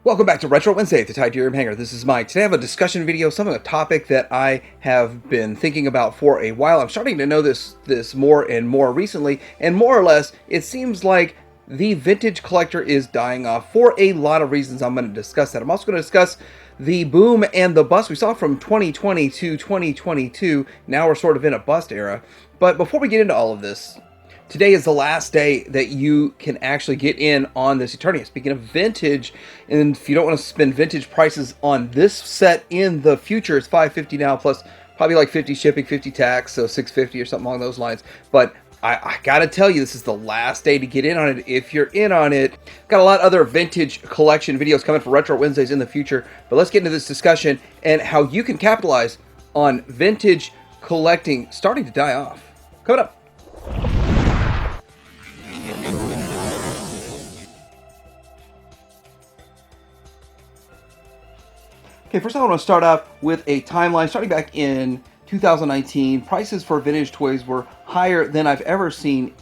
Welcome back to Retro Wednesday at the Titanium Hangar. This is Mike. Today I have a discussion video, a topic that I have been thinking about for a while. I'm starting to know this more and more recently, and more or less, it seems like the vintage collector is dying off for a lot of reasons. I'm going to discuss that. I'm also going to discuss the boom and the bust we saw from 2020 to 2022. Now we're sort of in a bust era. But before we get into all of this, today is the last day that you can actually get in on this Eternia. Speaking of vintage, and if you don't want to spend vintage prices on this set in the future, it's $550 now plus probably like 50 shipping, 50 tax, so $650 or something along those lines. But I gotta tell you, this is the last day to get in on it if you're in on it. Got a lot of other vintage collection videos coming for Retro Wednesdays in the future, but let's get into this discussion and how you can capitalize on vintage collecting starting to die off. Coming up. Okay, first I want to start off with a timeline. Starting back in 2019, prices for vintage toys were higher than I've ever seen,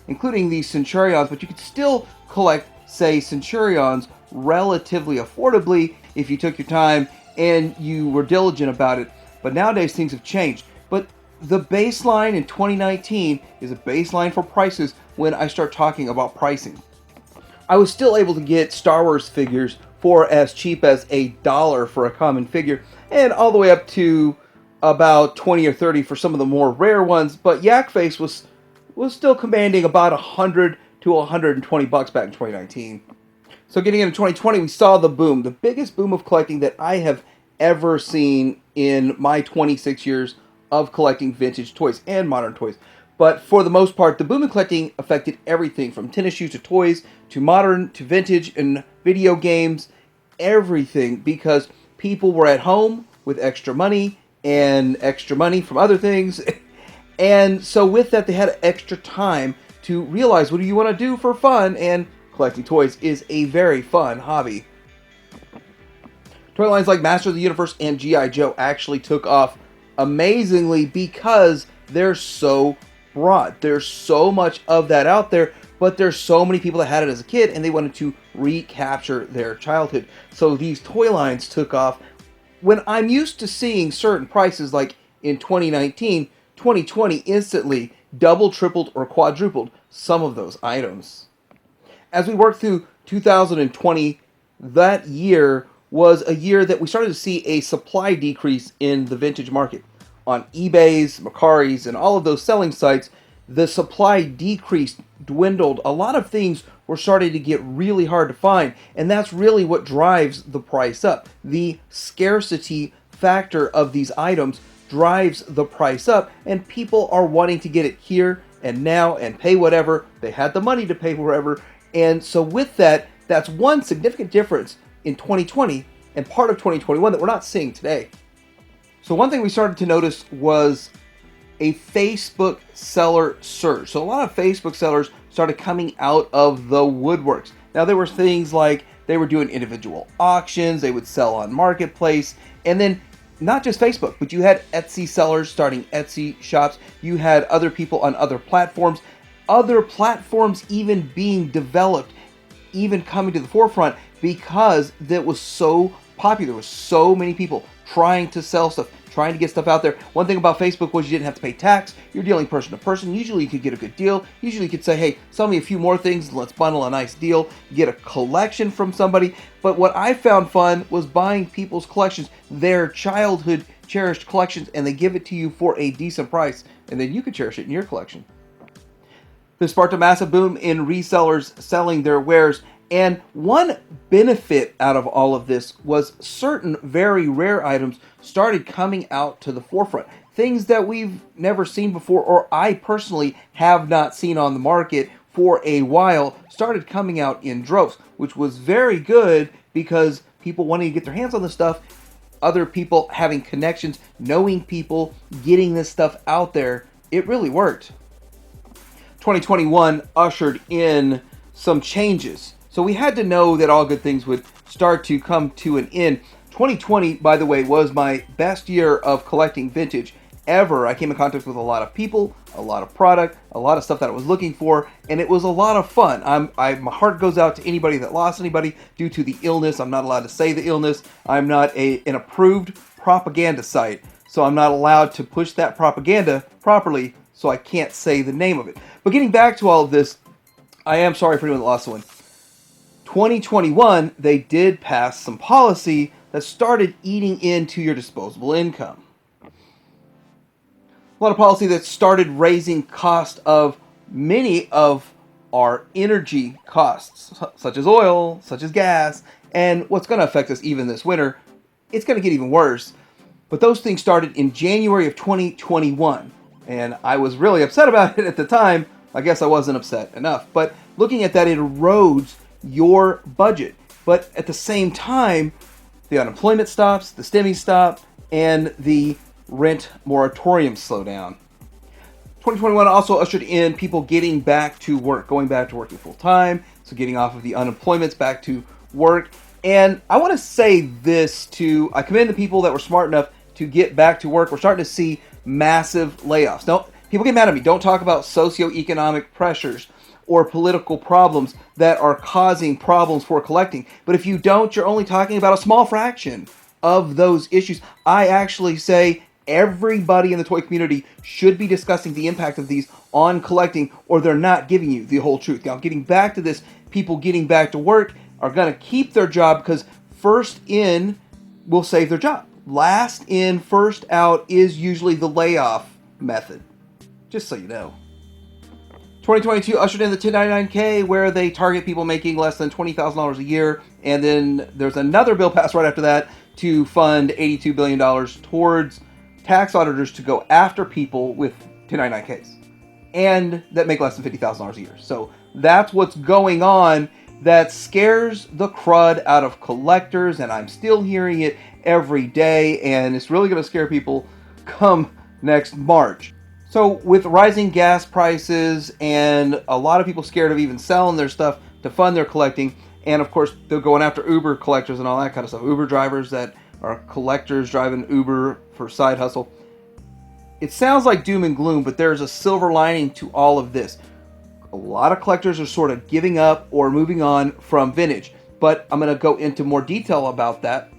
including the Centurions, but you could still collect, say, Centurions relatively affordably if you took your time and you were diligent about it. But nowadays things have changed. But the baseline in 2019 is a baseline for prices when I start talking about pricing. I was still able to get Star Wars figures for as cheap as $1 for a common figure, and all the way up to about 20 or 30 for some of the more rare ones. But Yak Face was still commanding about 100 to 120 bucks back in 2019. So getting into 2020, we saw the boom, the biggest boom of collecting that I have ever seen in my 26 years of collecting vintage toys and modern toys. But for the most part, the boom in collecting affected everything from tennis shoes to toys to modern to vintage and video games, everything, because people were at home with extra money and extra money from other things. And so with that, they had extra time to realize, what do you want to do for fun? And collecting toys is a very fun hobby. Toy lines like Master of the Universe and G.I. Joe actually took off amazingly because they're so broad. There's so much of that out there, but there's so many people that had it as a kid and they wanted to recapture their childhood. So these toy lines took off. When I'm used to seeing certain prices like in 2019, 2020 instantly doubled, tripled, or quadrupled some of those items. As we worked through 2020, that year was a year that we started to see a supply decrease in the vintage market. On eBay's, Mercari's, and all of those selling sites, the supply decreased, dwindled. A lot of things were starting to get really hard to find, and that's really what drives the price up. The scarcity factor of these items drives the price up, and people are wanting to get it here and now and pay whatever. They had the money to pay whatever, and so with that, that's one significant difference in 2020 and part of 2021 that we're not seeing today. So one thing we started to notice was a Facebook seller surge. So a lot of Facebook sellers started coming out of the woodworks. Now there were things like they were doing individual auctions, they would sell on Marketplace, and then not just Facebook, but you had Etsy sellers starting Etsy shops. You had other people on other platforms even being developed, even coming to the forefront because that was so popular. There was so many people trying to sell stuff, trying to get stuff out there. One thing about Facebook was you didn't have to pay tax. You're dealing person to person. Usually you could get a good deal. Usually you could say, hey, sell me a few more things. Let's bundle a nice deal. Get a collection from somebody. But what I found fun was buying people's collections, their childhood cherished collections, and they give it to you for a decent price. And then you could cherish it in your collection. This sparked a massive boom in resellers selling their wares. And one benefit out of all of this was certain very rare items started coming out to the forefront. Things that we've never seen before, or I personally have not seen on the market for a while, started coming out in droves, which was very good because people wanting to get their hands on this stuff, other people having connections, knowing people, getting this stuff out there. It really worked. 2021 ushered in some changes. So we had to know that all good things would start to come to an end. 2020, by the way, was my best year of collecting vintage ever. I came in contact with a lot of people, a lot of product, a lot of stuff that I was looking for, and it was a lot of fun. My heart goes out to anybody that lost anybody due to the illness. I'm not allowed to say the illness. I'm not an approved propaganda site, so I'm not allowed to push that propaganda properly, so I can't say the name of it. But getting back to all of this, I am sorry for anyone that lost someone. 2021, they did pass some policy that started eating into your disposable income. A lot of policy that started raising cost of many of our energy costs, such as oil, such as gas, and what's going to affect us even this winter. It's going to get even worse. But those things started in January of 2021, and I was really upset about it at the time. I guess I wasn't upset enough. But looking at that, it erodes your budget. But at the same time, the unemployment stops, the stemming stop, and the rent moratorium slow down. 2021 also ushered in people getting back to work, going back to working full time, so getting off of the unemployments back to work. And I want to say this I commend the people that were smart enough to get back to work. We're starting to see massive layoffs. Now, people get mad at me. Don't talk about socioeconomic pressures or political problems that are causing problems for collecting. But if you don't, you're only talking about a small fraction of those issues. I actually say everybody in the toy community should be discussing the impact of these on collecting, or they're not giving you the whole truth. Now, getting back to this, people getting back to work are going to keep their job because first in will save their job. Last in, first out is usually the layoff method. Just so you know. 2022 ushered in the 1099K, where they target people making less than $20,000 a year. And then there's another bill passed right after that to fund $82 billion towards tax auditors to go after people with 1099Ks and that make less than $50,000 a year. So that's what's going on. That scares the crud out of collectors, and I'm still hearing it every day, and it's really going to scare people come next March. So with rising gas prices and a lot of people scared of even selling their stuff to fund their collecting, and of course they're going after Uber collectors and all that kind of stuff, Uber drivers that are collectors driving Uber for side hustle. It sounds like doom and gloom, but there's a silver lining to all of this. A lot of collectors are sort of giving up or moving on from vintage, but I'm going to go into more detail about that.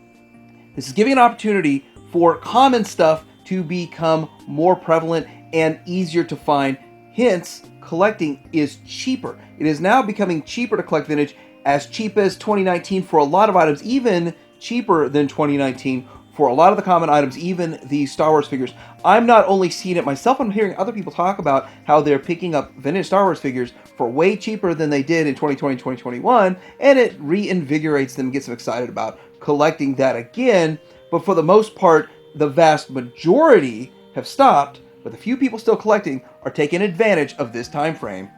This is giving an opportunity for common stuff to become more prevalent and easier to find. Hence, collecting is cheaper. It is now becoming cheaper to collect vintage, as cheap as 2019 for a lot of items, even cheaper than 2019 for a lot of the common items, even the Star Wars figures. I'm not only seeing it myself, I'm hearing other people talk about how they're picking up vintage Star Wars figures for way cheaper than they did in 2020, 2021, and it reinvigorates them, gets them excited about collecting that again. But for the most part, the vast majority have stopped, but the few people still collecting are taking advantage of this time frame.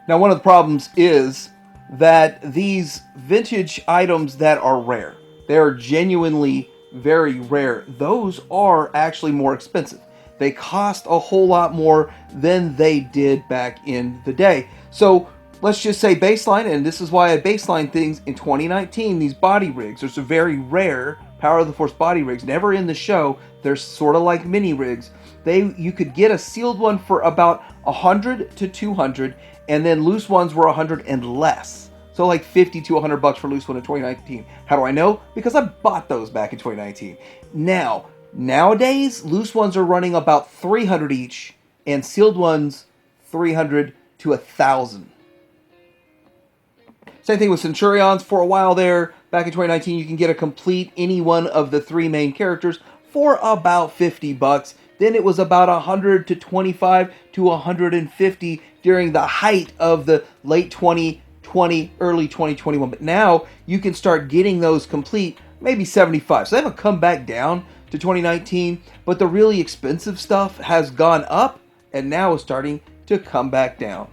Now, one of the problems is that these vintage items that are rare, they're genuinely very rare, those are actually more expensive. They cost a whole lot more than they did back in the day. So let's just say baseline, and this is why I baseline things in 2019, these body rigs, there's a very rare Power of the Force body rigs, never in the show. They're sort of like mini rigs. You could get a sealed one for about 100 to 200, and then loose ones were 100 and less. So like 50 to 100 bucks for loose one in 2019. How do I know? Because I bought those back in 2019. Nowadays, loose ones are running about 300 each, and sealed ones 300 to 1,000. Same thing with Centurions. For a while there, back in 2019, you can get a complete any one of the three main characters for about 50 bucks. Then it was about 100 to 25 to 150 during the height of the late 2020, early 2021. But now you can start getting those complete, maybe 75. So they haven't come back down to 2019, but the really expensive stuff has gone up and now is starting to come back down.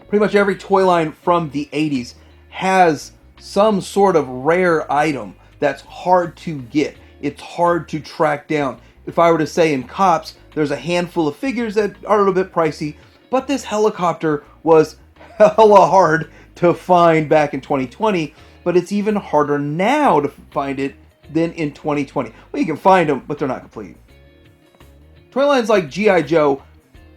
Pretty much every toy line from the 80s has some sort of rare item that's hard to get. It's hard to track down. If I were to say in Cops, there's a handful of figures that are a little bit pricey, but this helicopter was hella hard to find back in 2020, but it's even harder now to find it than in 2020. Well, you can find them, but they're not complete. Toy lines like G.I. Joe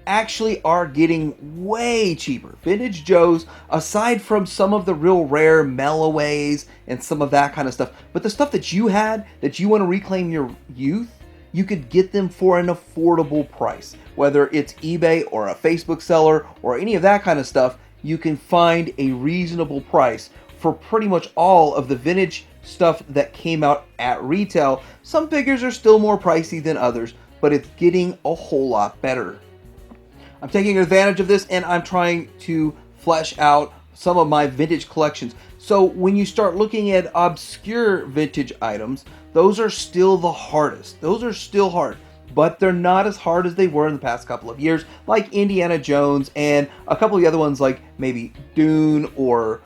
actually are getting way cheaper. Vintage Joes, aside from some of the real rare Melloways and some of that kind of stuff, but the stuff that you had, that you want to reclaim your youth, you could get them for an affordable price. Whether it's eBay or a Facebook seller or any of that kind of stuff, you can find a reasonable price for pretty much all of the vintage stuff that came out at retail. Some figures are still more pricey than others, but it's getting a whole lot better. I'm taking advantage of this and I'm trying to flesh out some of my vintage collections. So when you start looking at obscure vintage items, those are still the hardest. Those are still hard, but they're not as hard as they were in the past couple of years, like Indiana Jones and a couple of the other ones like maybe Dune or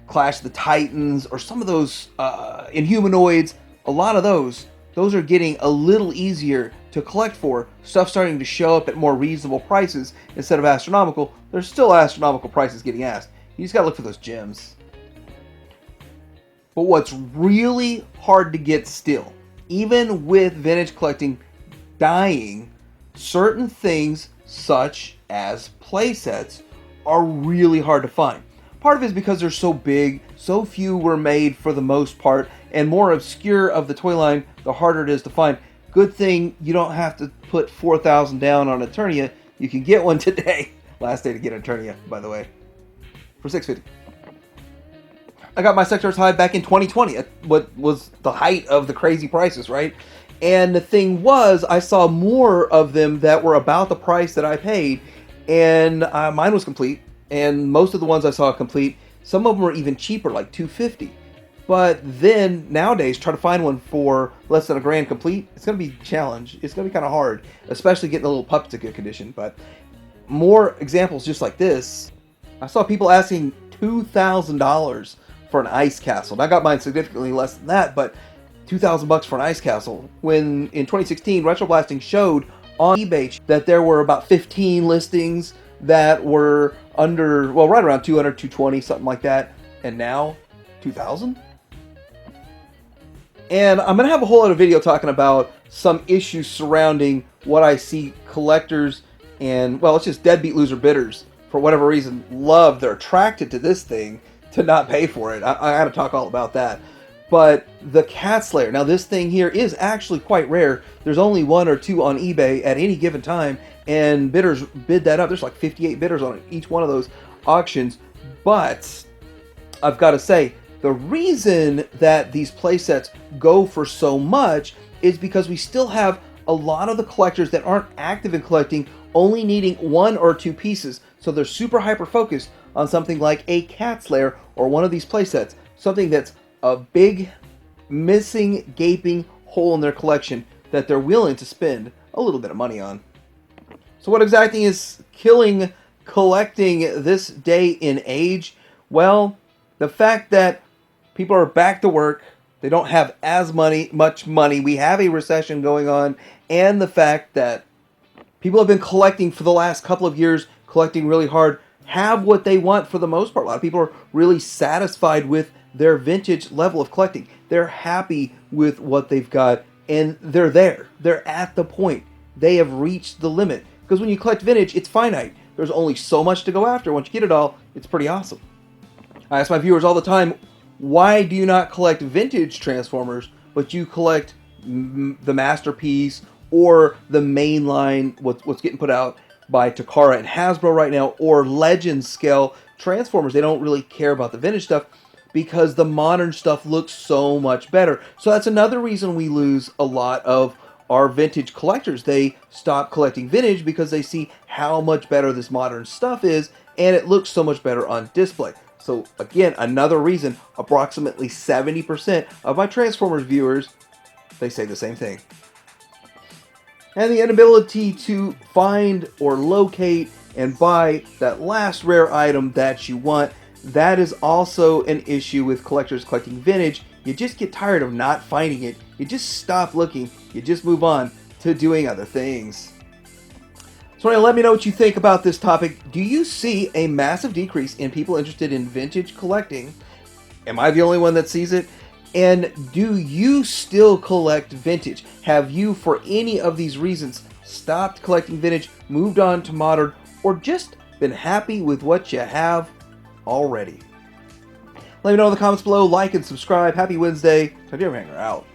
Clash of the Titans or some of those Inhumanoids. A lot of those are getting a little easier to collect for. Stuff starting to show up at more reasonable prices instead of astronomical. There's still astronomical prices getting asked. You just gotta look for those gems. But what's really hard to get still, even with vintage collecting dying, certain things such as playsets are really hard to find. Part of it is because they're so big, so few were made for the most part, and more obscure of the toy line, the harder it is to find. Good thing you don't have to put $4,000 down on Eternia. You can get one today. Last day to get Eternia, by the way, for $650. I got my Sector's Hive back in 2020 at what was the height of the crazy prices, right? And the thing was, I saw more of them that were about the price that I paid, and mine was complete. And most of the ones I saw complete, some of them were even cheaper, like $250. But then nowadays, try to find one for less than $1,000 complete, it's going to be a challenge. It's going to be kind of hard, especially getting the little pups to good condition. But more examples just like this. I saw people asking $2,000 for an ice castle. And I got mine significantly less than that, but $2,000 for an ice castle. When in 2016, Retro Blasting showed on eBay that there were about 15 listings that were under, well, right around 200, 220, something like that. And now, 2,000? And I'm going to have a whole other video talking about some issues surrounding what I see collectors and, well, it's just deadbeat loser bidders, for whatever reason, love, they're attracted to this thing to not pay for it. I got to talk all about that. But the Cat Slayer, now this thing here is actually quite rare. There's only one or two on eBay at any given time, and bidders bid that up. There's like 58 bidders on each one of those auctions. But I've got to say, the reason that these playsets go for so much is because we still have a lot of the collectors that aren't active in collecting only needing one or two pieces. So they're super hyper focused on something like a Cat Slayer or one of these playsets, something that's a big missing gaping hole in their collection that they're willing to spend a little bit of money on. So what exactly is killing collecting this day and age? Well, the fact that people are back to work, they don't have as much money, we have a recession going on, and the fact that people have been collecting for the last couple of years, collecting really hard, have what they want for the most part. A lot of people are really satisfied with their vintage level of collecting. They're happy with what they've got, and they're there. They're at the point. They have reached the limit. Because when you collect vintage, it's finite. There's only so much to go after. Once you get it all, it's pretty awesome. I ask my viewers all the time, why do you not collect vintage Transformers, but you collect the Masterpiece or the mainline, what's getting put out by Takara and Hasbro right now, or Legend scale Transformers? They don't really care about the vintage stuff because the modern stuff looks so much better. So that's another reason we lose a lot of our vintage collectors. They stop collecting vintage because they see how much better this modern stuff is, and it looks so much better on display. So again, another reason, approximately 70% of my Transformers viewers, they say the same thing. And the inability to find or locate and buy that last rare item that you want, that is also an issue with collectors collecting vintage. You just get tired of not finding it. You just stop looking. You just move on to doing other things. So let me know what you think about this topic. Do you see a massive decrease in people interested in vintage collecting? Am I the only one that sees it? And do you still collect vintage? Have you, for any of these reasons, stopped collecting vintage, moved on to modern, or just been happy with what you have already? Let me know in the comments below. Like and subscribe. Happy Wednesday. Time to Hanger out.